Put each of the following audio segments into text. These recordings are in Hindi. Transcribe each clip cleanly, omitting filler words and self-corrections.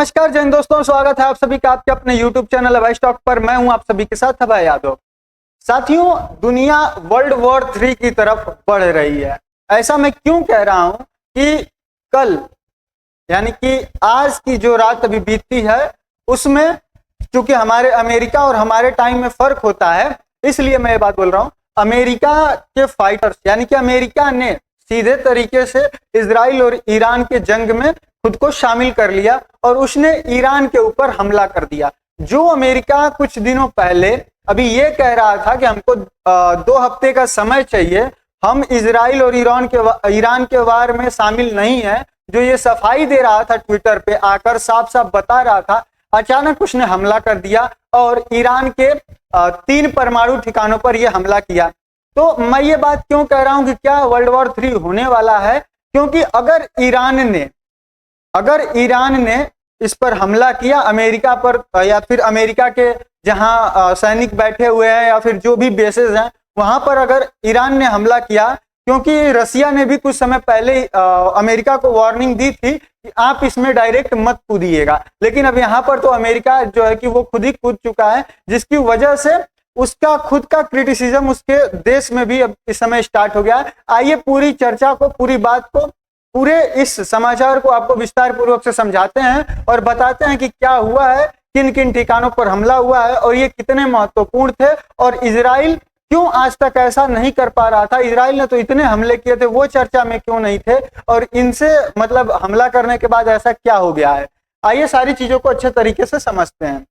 नमस्कार जैन दोस्तों, स्वागत है आप सभी का आपके अपने YouTube चैनल अभय स्टॉक पर। मैं हूं आप सभी के साथ अभय यादव। साथियों, दुनिया वर्ल्ड वॉर 3 की तरफ बढ़ रही है। ऐसा मैं क्यों कह रहा हूं कि कल यानी कि आज की जो रात अभी बीतती है उसमें चूंकि हमारे अमेरिका और हमारे टाइम में फर्क होता है, इसलिए मैं ये बात बोल रहा हूं। अमेरिका के फाइटर्स यानी कि अमेरिका ने सीधे तरीके से इजराइल और ईरान के जंग में खुद को शामिल कर लिया और उसने ईरान के ऊपर हमला कर दिया। जो अमेरिका कुछ दिनों पहले अभी ये कह रहा था कि हमको 2 हफ्ते का समय चाहिए, हम इजराइल और ईरान के वार में शामिल नहीं है, जो ये सफाई दे रहा था ट्विटर पे आकर साफ साफ बता रहा था, अचानक उसने हमला कर दिया और ईरान के 3 परमाणु ठिकानों पर यह हमला किया। तो मैं ये बात क्यों कह रहा हूं कि क्या वर्ल्ड वॉर 3 होने वाला है, क्योंकि अगर ईरान ने इस पर हमला किया अमेरिका पर, या फिर अमेरिका के जहां सैनिक बैठे हुए हैं या फिर जो भी बेसेस हैं वहां पर अगर ईरान ने हमला किया, क्योंकि रसिया ने भी कुछ समय पहले अमेरिका को वार्निंग दी थी कि आप इसमें डायरेक्ट मत कूदिएगा, लेकिन अब यहाँ पर तो अमेरिका जो है कि वो खुद ही कूद चुका है, जिसकी वजह से उसका खुद का क्रिटिसिज्म उसके देश में भी अब इस समय स्टार्ट हो गया है। आइए पूरी चर्चा को, पूरी बात को, पूरे इस समाचार को आपको विस्तार पूर्वक से समझाते हैं और बताते हैं कि क्या हुआ है, किन किन ठिकानों पर हमला हुआ है और ये कितने महत्वपूर्ण थे और इजराइल क्यों आज तक ऐसा नहीं कर पा रहा था। इजराइल ने तो इतने हमले किए थे, वो चर्चा में क्यों नहीं थे और इनसे मतलब हमला करने के बाद ऐसा क्या हो गया है। आइए सारी चीजों को अच्छे तरीके से समझते हैं।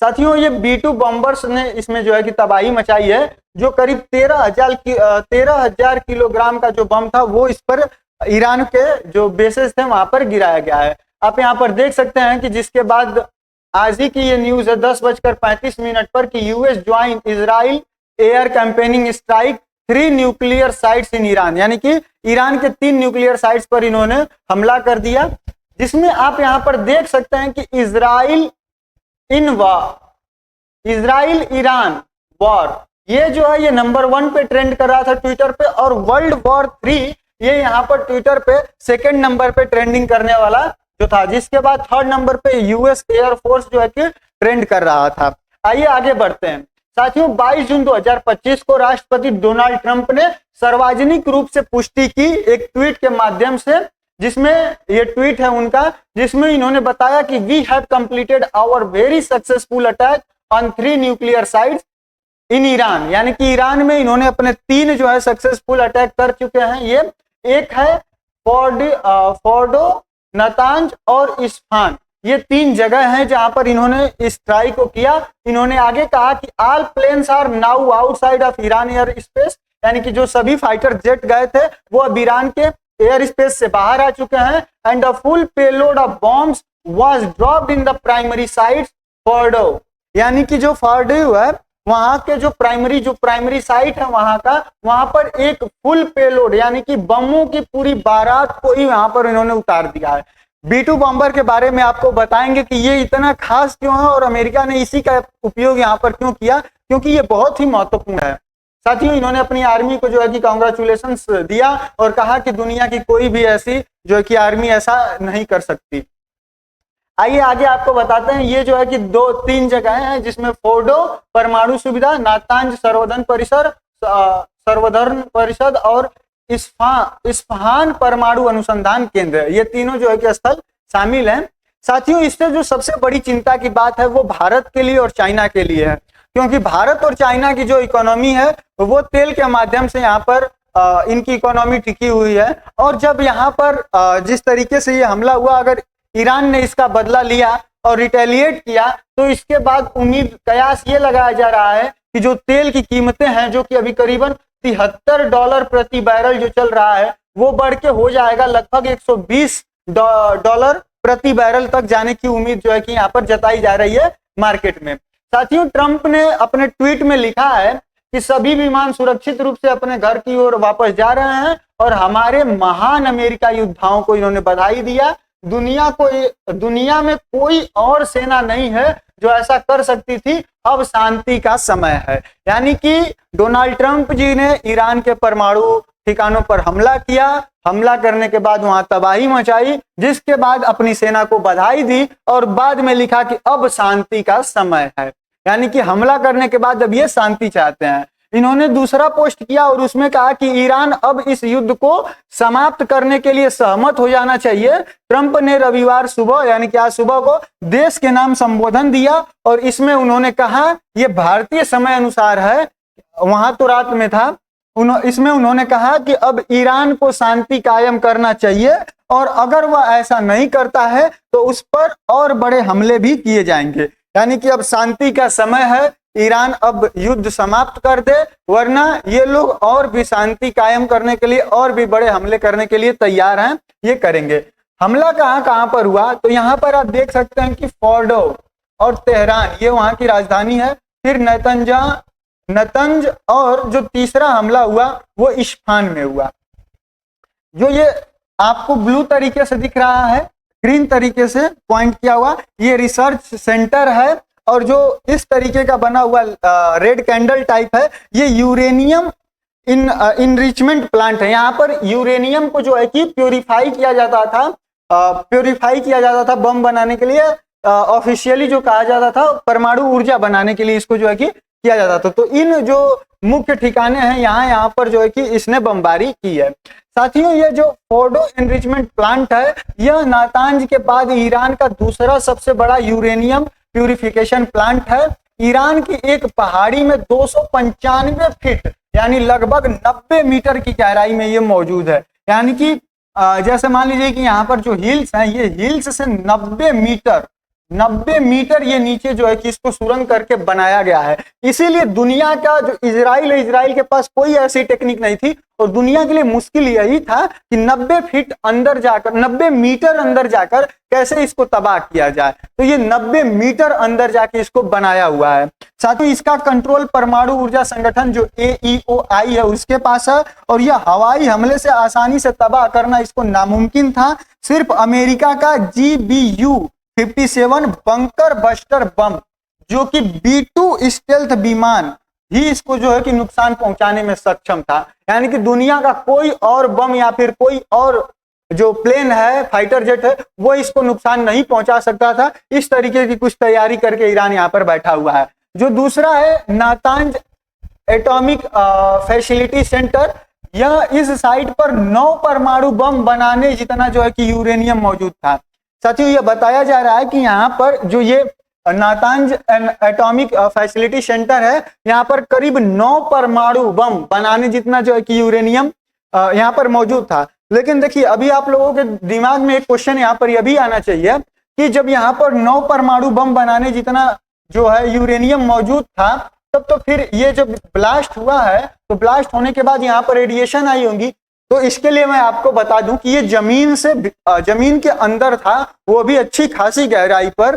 साथियों, ये B-2 बॉम्बर्स ने इसमें जो है कि तबाही मचाई है, जो करीब 13,000 किलोग्राम का जो बम था वो इस पर ईरान के जो बेसेस थे वहां पर गिराया गया है। आप यहाँ पर देख सकते हैं कि जिसके बाद आज ही की ये न्यूज है 10:35 पर कि US join Israel air campaigning strike 3 nuclear sites in Iran, यानी कि ईरान के 3 न्यूक्लियर साइट्स पर इन्होंने हमला कर दिया, जिसमें आप यहाँ पर देख सकते हैं कि इजराइल ईरान वॉर, ये जो है ये नंबर 1 पे ट्रेंड कर रहा था ट्विटर पे, और वर्ल्ड वॉर 3 ये यहाँ पर ट्विटर पे 2nd नंबर पे ट्रेंडिंग करने वाला जो था, जिसके बाद 3rd नंबर पे यूएस एयरफोर्स जो है कि ट्रेंड कर रहा था। आइए आगे बढ़ते हैं। साथियों, 22 जून 2025 को राष्ट्रपति डोनाल्ड ट्रंप ने सार्वजनिक रूप से पुष्टि की एक ट्वीट के माध्यम से, जिसमें ये ट्वीट है उनका, जिसमें इन्होंने बताया कि we have completed our very successful attack on 3 nuclear sites in Iran, यानी कि ईरान में इन्होंने अपने 3 जो है सक्सेसफुल अटैक कर चुके हैं। ये एक है फोर्डो, नतांज और इस्फहान, ये 3 जगह हैं जहां पर इन्होंने स्ट्राइक को किया। इन्होंने आगे कहा कि all planes are now outside of Iran air space, यानी कि जो सभी फाइटर जेट गए थे वो अब ईरान के एयर स्पेस से बाहर आ चुके हैं। And the full payload of bombs was dropped in the primary sites Fordow, यानी कि जो फोर्डो है वहां के जो प्राइमरी साइट है वहां पर एक फुल पेलोड यानी कि बमों की पूरी बारात को ही वहां पर इन्होंने उतार दिया है। B-2 बॉम्बर के बारे में आपको बताएंगे कि ये इतना खास क्यों है और अमेरिका ने इसी का उपयोग यहाँ पर क्यों किया, क्योंकि ये बहुत ही महत्वपूर्ण है। साथियों, इन्होंने अपनी आर्मी को जो है कि कांग्रेचुलेशंस दिया और कहा कि दुनिया की कोई भी ऐसी जो है कि आर्मी ऐसा नहीं कर सकती। आइए आगे आपको बताते हैं। ये जो है कि 2-3 जगह हैं जिसमें फोर्डो परमाणु सुविधा, नातांज सर्वधर्म परिषद और इस्फहान परमाणु अनुसंधान केंद्र, ये तीनों जो है कि स्थल शामिल हैं। साथियों, इससे जो सबसे बड़ी चिंता की बात है वो भारत के लिए और चाइना के लिए है, क्योंकि भारत और चाइना की जो इकोनॉमी है वो तेल के माध्यम से यहाँ पर इनकी इकोनॉमी टिकी हुई है। और जब यहाँ पर जिस तरीके से ये हमला हुआ, अगर ईरान ने इसका बदला लिया और रिटेलिएट किया तो इसके बाद कयास ये लगाया जा रहा है कि जो तेल की कीमतें हैं, जो कि अभी करीबन $73 प्रति बैरल जो चल रहा है, वो बढ़ के हो जाएगा लगभग $120 प्रति बैरल तक जाने की उम्मीद जो है कि यहाँ पर जताई जा रही है मार्केट में। साथियों, ट्रंप ने अपने ट्वीट में लिखा है कि सभी विमान सुरक्षित रूप से अपने घर की ओर वापस जा रहे हैं और हमारे महान अमेरिका योद्धाओं को इन्होंने बधाई दिया। दुनिया में कोई और सेना नहीं है जो ऐसा कर सकती थी, अब शांति का समय है। यानी कि डोनाल्ड ट्रंप जी ने ईरान के परमाणु ठिकानों पर हमला किया। हमला करने के बाद वहां तबाही मचाई, जिसके बाद अपनी सेना को बधाई दी और बाद में लिखा कि अब शांति का समय है। यानी कि हमला करने के बाद अब ये शांति चाहते हैं। इन्होंने दूसरा पोस्ट किया और उसमें कहा कि ईरान अब इस युद्ध को समाप्त करने के लिए सहमत हो जाना चाहिए। ट्रंप ने रविवार सुबह यानी कि आज सुबह को देश के नाम संबोधन दिया और इसमें उन्होंने कहा, यह भारतीय समय अनुसार है, वहां तो रात में था, इसमें उन्होंने कहा कि अब ईरान को शांति कायम करना चाहिए और अगर वह ऐसा नहीं करता है तो उस पर और बड़े हमले भी किए जाएंगे। यानी कि अब शांति का समय है, ईरान अब युद्ध समाप्त कर दे, वरना ये लोग और भी शांति कायम करने के लिए और भी बड़े हमले करने के लिए तैयार हैं, ये करेंगे। हमला कहां पर हुआ, तो यहाँ पर आप देख सकते हैं कि फोर्डो और तेहरान ये वहां की राजधानी है। फिर नतंज और जो तीसरा हमला हुआ वो इस्फहान में हुआ। जो ये आपको ब्लू तरीके से दिख रहा है, ग्रीन तरीके से पॉइंट किया हुआ, ये रिसर्च सेंटर है और जो इस तरीके का बना हुआ रेड कैंडल टाइप है, ये यूरेनियम इनरिचमेंट प्लांट है। यहाँ पर यूरेनियम को जो है कि प्योरीफाई किया जाता था बम बनाने के लिए। ऑफिशियली जो कहा जाता था परमाणु ऊर्जा बनाने के लिए इसको जो है कि किया जाता था। तो इन जो मुख्य ठिकाने हैं यहाँ पर जो है कि इसने बमबारी की है। साथियों, ये जो फोर्डो एनरिचमेंट प्लांट है, यह नातांज के बाद ईरान का दूसरा सबसे बड़ा यूरेनियम प्यूरिफिकेशन प्लांट है। ईरान की एक पहाड़ी में 295 फीट यानी लगभग 90 मीटर की गहराई में ये मौजूद है। यानी कि जैसे मान लीजिए कि यहाँ पर जो हिल्स हैं, ये हिल्स से 90 मीटर ये नीचे जो है कि इसको सुरंग करके बनाया गया है। इसीलिए दुनिया का जो इजराइल के पास कोई ऐसी टेक्निक नहीं थी और दुनिया के लिए मुश्किल यही था कि 90 मीटर अंदर जाकर कैसे इसको तबाह किया जाए। तो ये 90 मीटर अंदर जाके इसको बनाया हुआ है। साथ ही इसका कंट्रोल परमाणु ऊर्जा संगठन जो AEOI है उसके पास है और यह हवाई हमले से आसानी से तबाह करना इसको नामुमकिन था। सिर्फ अमेरिका का GBU-57 बंकर बस्टर बम जो कि B-2 स्टेल्थ विमान ही इसको जो है कि नुकसान पहुंचाने में सक्षम था। यानी कि दुनिया का कोई और बम या फिर कोई और जो प्लेन है, फाइटर जेट है, वो इसको नुकसान नहीं पहुंचा सकता था। इस तरीके की कुछ तैयारी करके ईरान यहाँ पर बैठा हुआ है। जो दूसरा है नातांज एटॉमिक फैसिलिटी सेंटर, यह इस साइट पर 9 परमाणु बम बनाने जितना जो है कि यूरेनियम मौजूद था। साथियों, यह बताया जा रहा है कि यहाँ पर जो ये नातांज एटॉमिक फैसिलिटी सेंटर है, यहाँ पर करीब 9 परमाणु बम बनाने जितना जो है कि यूरेनियम यहाँ पर मौजूद था। लेकिन देखिए, अभी आप लोगों के दिमाग में एक क्वेश्चन यहाँ पर यह भी आना चाहिए कि जब यहाँ पर 9 परमाणु बम बनाने जितना जो है यूरेनियम मौजूद था, तब तो फिर ये जब ब्लास्ट हुआ है तो ब्लास्ट होने के बाद यहाँ पर रेडिएशन आई होंगी। तो इसके लिए मैं आपको बता दूं कि ये जमीन के अंदर था, वो भी अच्छी खासी गहराई पर,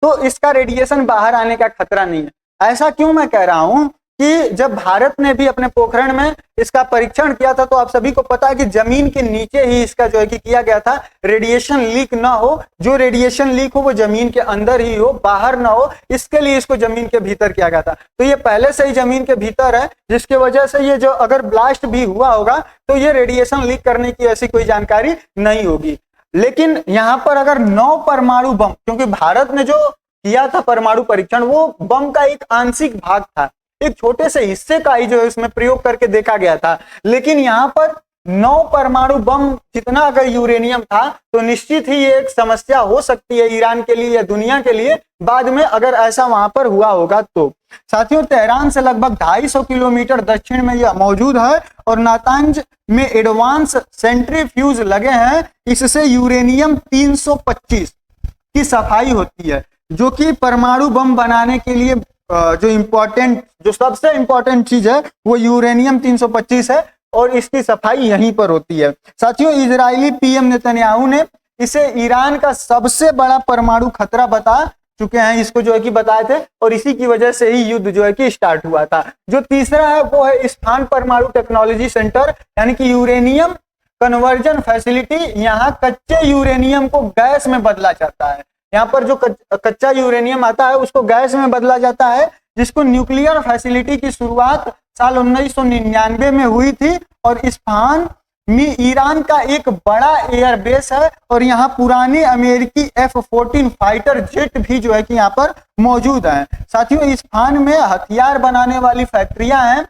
तो इसका रेडिएशन बाहर आने का खतरा नहीं है। ऐसा क्यों मैं कह रहा हूं कि जब भारत ने भी अपने पोखरण में इसका परीक्षण किया था तो आप सभी को पता है कि जमीन के नीचे ही इसका जो है कि किया गया था, रेडिएशन लीक ना हो। जो रेडिएशन लीक हो वो जमीन के अंदर ही हो, बाहर ना हो, इसके लिए इसको जमीन के भीतर किया गया था। तो ये पहले से ही जमीन के भीतर है, जिसकी वजह से ये जो अगर ब्लास्ट भी हुआ होगा तो ये रेडिएशन लीक करने की ऐसी कोई जानकारी नहीं होगी। लेकिन यहाँ पर अगर 9 परमाणु बम, क्योंकि भारत ने जो किया था परमाणु परीक्षण, वो बम का एक आंशिक भाग था, एक छोटे से हिस्से का ही जो है इसमें प्रयोग करके देखा गया था। लेकिन यहाँ पर 9 परमाणु बम जितना अगर यूरेनियम था तो निश्चित ही ये एक समस्या हो सकती है ईरान के लिए या दुनिया के लिए बाद में, अगर ऐसा वहां पर हुआ होगा तो। साथियों, तेहरान से लगभग 250 किलोमीटर दक्षिण में यह मौजूद है और नातांज में एडवांस सेंट्रीफ्यूज लगे हैं। इससे यूरेनियम 325 की सफाई होती है, जो कि परमाणु बम बनाने के लिए जो सबसे इंपॉर्टेंट चीज है वो यूरेनियम 325 है और इसकी सफाई यहीं पर होती है। साथियों, इजरायली पीएम नेतन्याहू ने इसे ईरान का सबसे बड़ा परमाणु खतरा बता चुके हैं, इसको जो है कि बताए थे, और इसी की वजह से ही युद्ध जो है कि स्टार्ट हुआ था। जो तीसरा है वो है इस्फहान परमाणु टेक्नोलॉजी सेंटर, यानी कि यूरेनियम कन्वर्जन फैसिलिटी। यहाँ कच्चे यूरेनियम को गैस में बदला जाता है। यहाँ पर जो कच्चा यूरेनियम आता है उसको गैस में बदला जाता है, जिसको न्यूक्लियर फैसिलिटी की शुरुआत साल 1999 में हुई थी और इस्फहान में ईरान का एक बड़ा एयरबेस है और यहाँ पुराने अमेरिकी F-14 फाइटर जेट भी जो है कि यहाँ पर मौजूद हैं। साथियों, इस्फहान में हथियार बनाने वाली फैक्ट्रियां हैं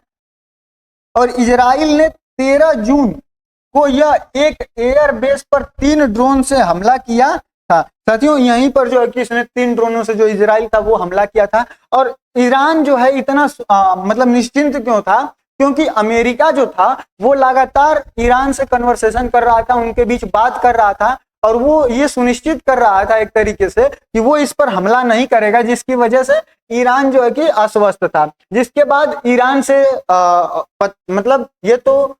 और इजराइल ने 13 जून को यह एक एयरबेस पर 3 ड्रोन से हमला किया था। साथियों, यहीं पर जो है कि इसने 3 ड्रोनों से जो इजराइल था वो हमला किया था। और ईरान जो है इतना मतलब निश्चिंत क्यों था? क्योंकि अमेरिका जो था वो लगातार ईरान से कन्वर्सेशन कर रहा था, उनके बीच बात कर रहा था और वो ये सुनिश्चित कर रहा था एक तरीके से कि वो इस पर हमला नहीं करेगा, जिसकी वजह से ईरान जो है कि आश्वस्त था। जिसके बाद ईरान से मतलब ये तो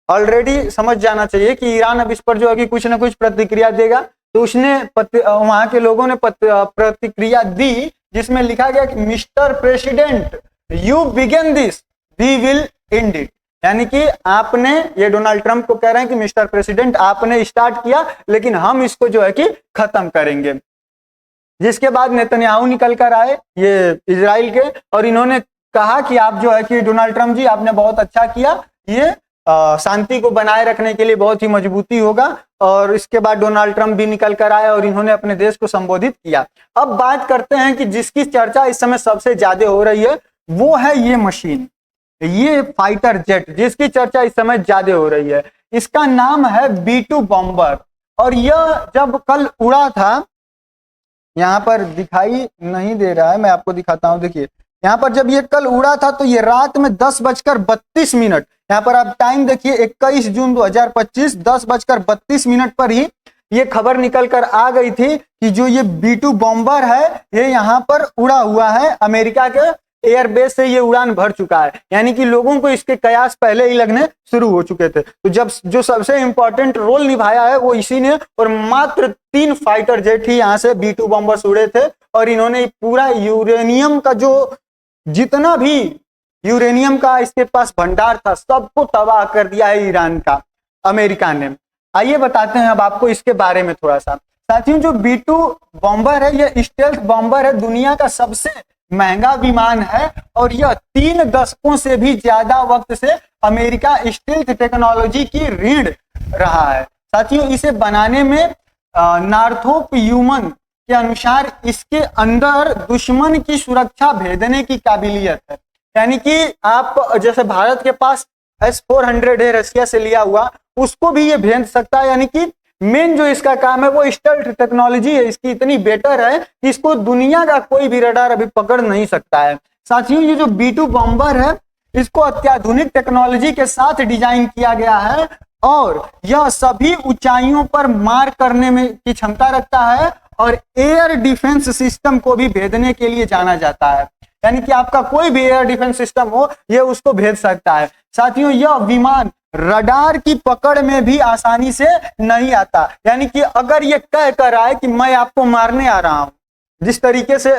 ऑलरेडी समझ जाना चाहिए कि ईरान अब इस पर जो है कि कुछ ना कुछ प्रतिक्रिया देगा। तो उसने वहां के लोगों ने प्रतिक्रिया दी जिसमें लिखा गया कि Mister President you begin this we will end it. यानी कि आपने, ये डोनाल्ड ट्रंप को कह रहे हैं कि मिस्टर प्रेसिडेंट आपने स्टार्ट किया लेकिन हम इसको जो है कि खत्म करेंगे। जिसके बाद नेतन्याहू निकल कर आए ये इजराइल के और इन्होंने कहा कि आप जो है कि डोनाल्ड ट्रंप जी आपने बहुत अच्छा किया, ये शांति को बनाए रखने के लिए बहुत ही मजबूती होगा। और इसके बाद डोनाल्ड ट्रंप भी निकल कर आए और इन्होंने अपने देश को संबोधित किया। अब बात करते हैं कि जिसकी चर्चा इस समय सबसे ज्यादा हो रही है वो है ये मशीन, ये फाइटर जेट जिसकी चर्चा इस समय ज्यादा हो रही है। इसका नाम है B-2 बॉम्बर और यह जब कल उड़ा था, यहां पर दिखाई नहीं दे रहा है, मैं आपको दिखाता हूं। देखिए यहाँ पर जब ये कल उड़ा था तो ये रात में 10:32, यहाँ पर आप टाइम देखिए 21 जून 2025 10:32 पर ही ये खबर निकल कर आ गई थी कि जो ये B-2 बॉम्बर है ये यहाँ पर उड़ा हुआ है, अमेरिका के एयरबेस से ये उड़ान भर चुका है। यानी कि लोगों को इसके कयास पहले ही लगने शुरू हो चुके थे। तो जब जो सबसे इंपॉर्टेंट रोल निभाया है वो इसी ने, और मात्र 3 फाइटर जेट ही यहाँ से B-2 बॉम्बर्स उड़े थे और इन्होंने पूरा यूरेनियम का जो जितना भी यूरेनियम का इसके पास भंडार था सबको तबाह कर दिया है ईरान का, अमेरिका ने। आइए बताते हैं अब आपको इसके बारे में थोड़ा सा। साथियों, जो B-2 बॉम्बर है ये स्टेल्थ बॉम्बर है, दुनिया का सबसे महंगा विमान है और यह 3 दशकों से भी ज्यादा वक्त से अमेरिका स्टेल्थ टेक्नोलॉजी की रीढ़ रहा है। साथियों, इसे बनाने में नॉर्थरोप ह्यूमन के अनुसार इसके अंदर दुश्मन की सुरक्षा भेदने की काबिलियत है। यानी कि आप जैसे भारत के पास S-400 है रशिया से लिया हुआ, उसको भी ये भेद सकता है। यानी कि मेन जो इसका काम है वो स्टेल्थ टेक्नोलॉजी है, इसकी इतनी बेटर है कि इसको दुनिया का कोई भी रडार अभी पकड़ नहीं सकता है। साथियों, ये जो B-2 बॉम्बर है इसको अत्याधुनिक टेक्नोलॉजी के साथ डिजाइन किया गया है और यह सभी ऊंचाइयों पर मार करने में की क्षमता रखता है और एयर डिफेंस सिस्टम को भी भेदने के लिए जाना जाता है। यानी कि आपका कोई भी एयर डिफेंस सिस्टम हो ये उसको भेद सकता है। साथियों, यह विमान रडार की पकड़ में भी आसानी से नहीं आता। यानी कि अगर ये कह कर रहा है कि मैं आपको मारने आ रहा हूं, जिस तरीके से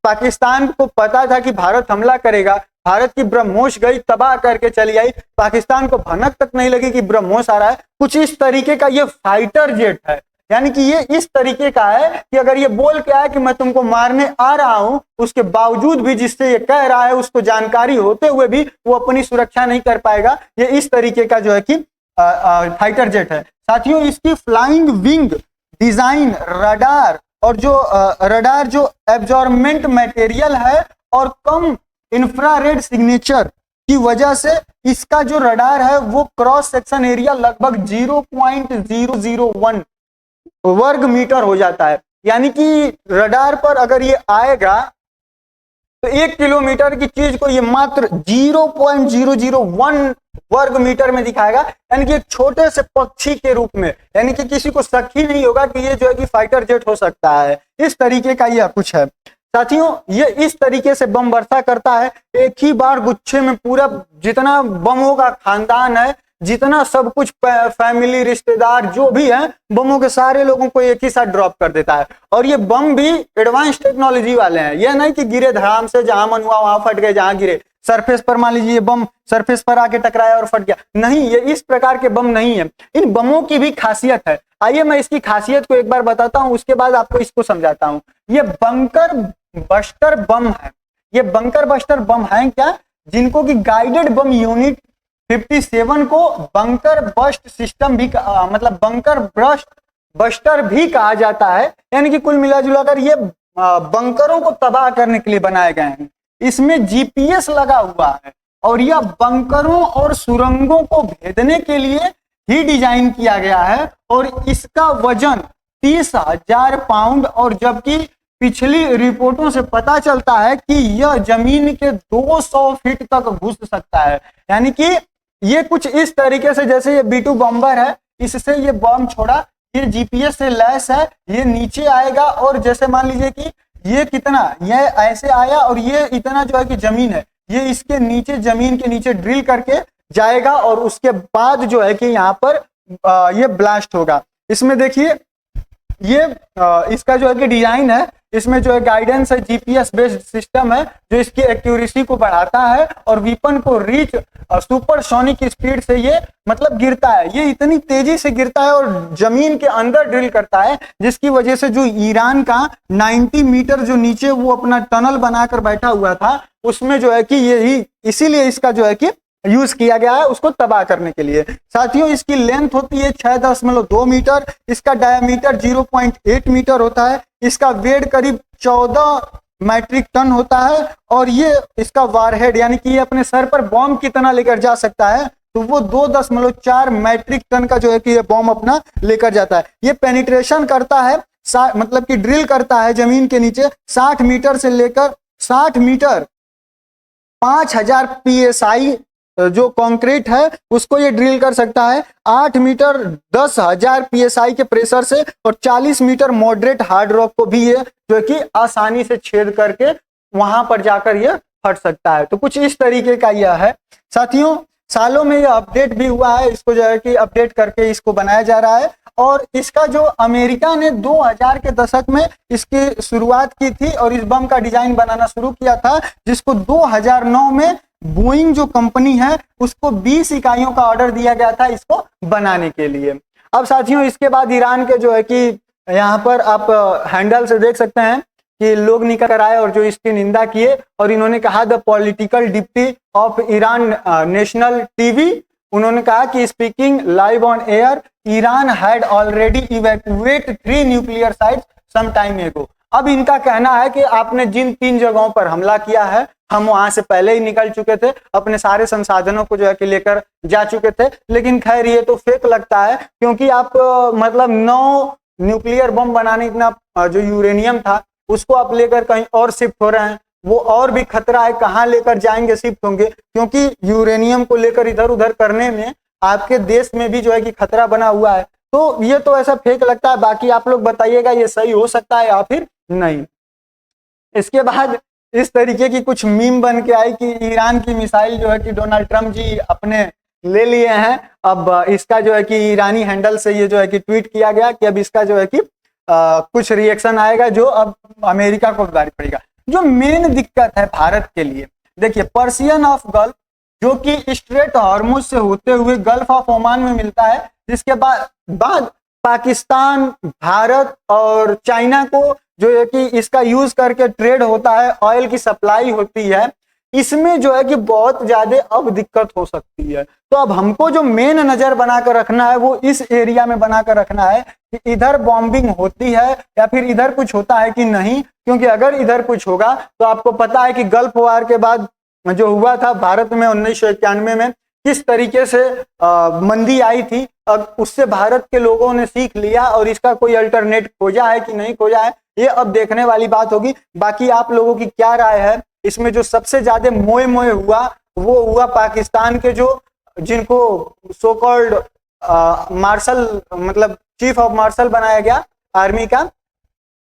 पाकिस्तान को पता था कि भारत हमला करेगा, भारत की ब्रह्मोस गई तबाह करके चली आई, पाकिस्तान को भनक तक नहीं लगी कि ब्रह्मोस आ रहा है, कुछ इस तरीके का ये फाइटर जेट है। यानी कि ये इस तरीके का है कि अगर ये बोल के आया कि मैं तुमको मारने आ रहा हूं, उसके बावजूद भी जिससे ये कह रहा है उसको जानकारी होते हुए भी वो अपनी सुरक्षा नहीं कर पाएगा। ये इस तरीके का जो है कि फाइटर जेट है। साथियों, इसकी फ्लाइंग विंग डिजाइन, रडार और जो रडार जो एब्जॉर्बमेंट मटेरियल है और कम इंफ्रारेड सिग्नेचर की वजह से इसका जो रडार है वो क्रॉस सेक्शन एरिया लगभग 0.001 वर्ग मीटर हो जाता है। यानी कि रडार पर अगर ये आएगा तो 1 किलोमीटर की चीज को ये मात्र 0.001 वर्ग मीटर में दिखाएगा। यानी कि एक छोटे से पक्षी के रूप में, यानी कि किसी को शक ही नहीं होगा कि ये जो है कि फाइटर जेट हो सकता है। इस तरीके का यह कुछ है। साथियों, ये इस तरीके से बम वर्षा करता है, एक ही बार गुच्छे में पूरा जितना बमों का खानदान है, जितना सब कुछ फैमिली रिश्तेदार जो भी है, बमों के सारे लोगों को एक ही साथ ड्रॉप कर देता है। और ये बम भी एडवांस टेक्नोलॉजी वाले हैं, यह नहीं कि गिरे धड़ाम से, जहां मन हुआ वहां फट गए, जहां गिरे सरफेस पर, मान लीजिए बम सरफेस पर आके टकराया और फट गया, नहीं, ये इस प्रकार के बम नहीं है। इन बमों की भी खासियत है। आइए मैं इसकी खासियत को एक बार बताता हूं, उसके बाद आपको इसको समझाता हूं। ये बंकर बस्टर बम है। ये बंकर बस्टर बम है क्या? जिनको कि गाइडेड बम यूनिट 57 को बंकर बस्ट सिस्टम भी मतलब बंकर बस्टर भी कहा जाता है। यानी कि कुल मिला जुलाकर ये बंकरों को तबाह करने के लिए बनाए गए हैं। इसमें जीपीएस लगा हुआ है और यह बंकरों और सुरंगों को भेदने के लिए ही डिजाइन किया गया है और इसका वजन 30,000 पाउंड और जबकि पिछली रिपोर्टों से पता चलता है कि यह जमीन के 200 फीट तक घुस सकता है। यानी कि ये कुछ इस तरीके से, जैसे ये B2 बॉम्बर है, इससे ये बॉम्ब छोड़ा, ये जीपीएस से लैस है, ये नीचे आएगा और जैसे मान लीजिए कि ये कितना, ये ऐसे आया और ये इतना जो है कि जमीन है, ये इसके नीचे जमीन के नीचे ड्रिल करके जाएगा और उसके बाद जो है कि यहाँ पर ये ब्लास्ट होगा। इसमें देखिए ये इसका जो है कि डिजाइन है, इसमें जो है गाइडेंस है, जीपीएस बेस्ड सिस्टम है जो इसकी एक्यूरेसी को बढ़ाता है और वीपन को रीच सुपरसोनिक स्पीड से ये मतलब गिरता है, ये इतनी तेजी से गिरता है और जमीन के अंदर ड्रिल करता है, जिसकी वजह से जो ईरान का 90 मीटर जो नीचे वो अपना टनल बनाकर बैठा हुआ था, उसमें जो है कि यही इसीलिए इसका जो है कि यूज किया गया है उसको तबाह करने के लिए। साथियों इसकी लेंथ होती है 6.2 मीटर, इसका डायमीटर 0.8 मीटर होता है, इसका वेट करीब 14 मैट्रिक टन होता है और ये इसका वारहेड यानी कि ये अपने सर पर बॉम्ब कितना लेकर जा सकता है, तो वो 2.4 मैट्रिक टन का जो है कि ये बॉम्ब अपना लेकर जाता है। ये पेनिट्रेशन करता है, मतलब कि ड्रिल करता है जमीन के नीचे 60 मीटर से लेकर 60 मीटर 5000 PSI जो कंक्रीट है उसको ये ड्रिल कर सकता है, 8 मीटर 10,000 PSI के प्रेशर से और 40 मीटर मॉडरेट हार्ड रॉक को भी ये जो कि आसानी से छेद करके वहां पर जाकर ये फट सकता है। तो कुछ इस तरीके का यह है। साथियों सालों में यह अपडेट भी हुआ है, इसको जो है कि अपडेट करके इसको बनाया जा रहा है और इसका जो अमेरिका ने 2000 के दशक में इसकी शुरुआत की थी और इस बम का डिजाइन बनाना शुरू किया था, जिसको 2009 में बोइंग जो कंपनी है उसको 20 इकाइयों का ऑर्डर दिया गया था इसको बनाने के लिए। अब साथियों इसके बाद ईरान के जो है कि यहाँ पर आप हैंडल से देख सकते हैं कि लोग निकल कर आए और जो इसकी निंदा किए और इन्होंने कहा the political deputy of Iran national TV, उन्होंने कहा कि speaking live on air Iran had already evacuate 3 nuclear sites some time ago. अब इनका कहना है कि आपने जिन 3 जगहों पर हमला किया है हम वहां से पहले ही निकल चुके थे, अपने सारे संसाधनों को जो है कि लेकर जा चुके थे, लेकिन खैर ये तो फेक लगता है क्योंकि आप मतलब 9 न्यूक्लियर बम बनाने इतना जो यूरेनियम था उसको आप लेकर कहीं और शिफ्ट हो रहे हैं, वो और भी खतरा है, कहाँ लेकर जाएंगे शिफ्ट होंगे, क्योंकि यूरेनियम को लेकर इधर उधर करने में आपके देश में भी जो है कि खतरा बना हुआ है। तो ये तो ऐसा फेक लगता है, बाकी आप लोग बताइएगा ये सही हो सकता है या फिर नहीं। इसके बाद इस तरीके की कुछ मीम बन के आई कि ईरान की मिसाइल जो है कि डोनाल्ड ट्रम्प जी अपने ले लिए हैं। अब इसका जो है कि ईरानी हैंडल से ये जो है कि ट्वीट किया गया कि अब इसका जो है कि कुछ रिएक्शन आएगा जो अब अमेरिका को भारी पड़ेगा। जो मेन दिक्कत है भारत के लिए, देखिए पर्सियन ऑफ गल्फ जो कि स्ट्रेट हॉर्मुज से होते हुए गल्फ ऑफ ओमान में मिलता है, जिसके बाद पाकिस्तान, भारत और चाइना को जो है कि इसका यूज करके ट्रेड होता है, ऑयल की सप्लाई होती है, इसमें जो है कि बहुत ज्यादा अब दिक्कत हो सकती है। तो अब हमको जो मेन नजर बनाकर रखना है वो इस एरिया में बनाकर रखना है कि इधर बॉम्बिंग होती है या फिर इधर कुछ होता है कि नहीं, क्योंकि अगर इधर कुछ होगा तो आपको पता है कि गल्फ वार के बाद जो हुआ था भारत में 1991 में किस तरीके से मंदी आई थी, अब उससे भारत के लोगों ने सीख लिया और इसका कोई अल्टरनेट खोजा है कि नहीं खोजा है, ये अब देखने वाली बात होगी। बाकी आप लोगों की क्या राय है इसमें? जो सबसे ज्यादा मोए हुआ वो हुआ पाकिस्तान के जो जिनको सो कॉल्ड मार्शल मतलब चीफ ऑफ मार्शल बनाया गया आर्मी का,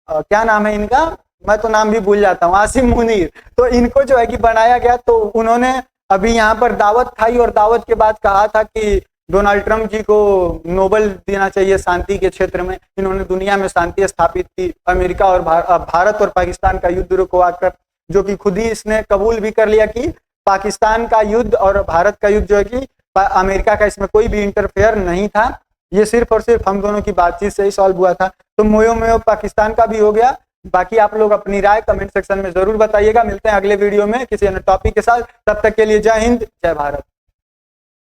क्या नाम है इनका, मैं तो नाम भी भूल जाता हूँ, आसिम मुनीर। तो इनको जो है कि बनाया गया, तो उन्होंने अभी यहाँ पर दावत खाई और दावत के बाद कहा था कि डोनाल्ड ट्रम्प जी को नोबेल देना चाहिए शांति के क्षेत्र में। इन्होंने दुनिया में शांति स्थापित की, अमेरिका और भारत और पाकिस्तान का युद्ध रुकवाकर, जो कि खुद ही इसने कबूल भी कर लिया कि पाकिस्तान का युद्ध और भारत का युद्ध जो है कि अमेरिका का इसमें कोई भी इंटरफेयर नहीं था, ये सिर्फ और सिर्फ हम दोनों की बातचीत से ही सॉल्व हुआ था। तो मोयो पाकिस्तान का भी हो गया बाकी आप लोग अपनी राय कमेंट सेक्शन में जरूर बताइएगा। मिलते हैं अगले वीडियो में किसी अन्य टॉपिक के साथ, तब तक के लिए जय हिंद जय भारत।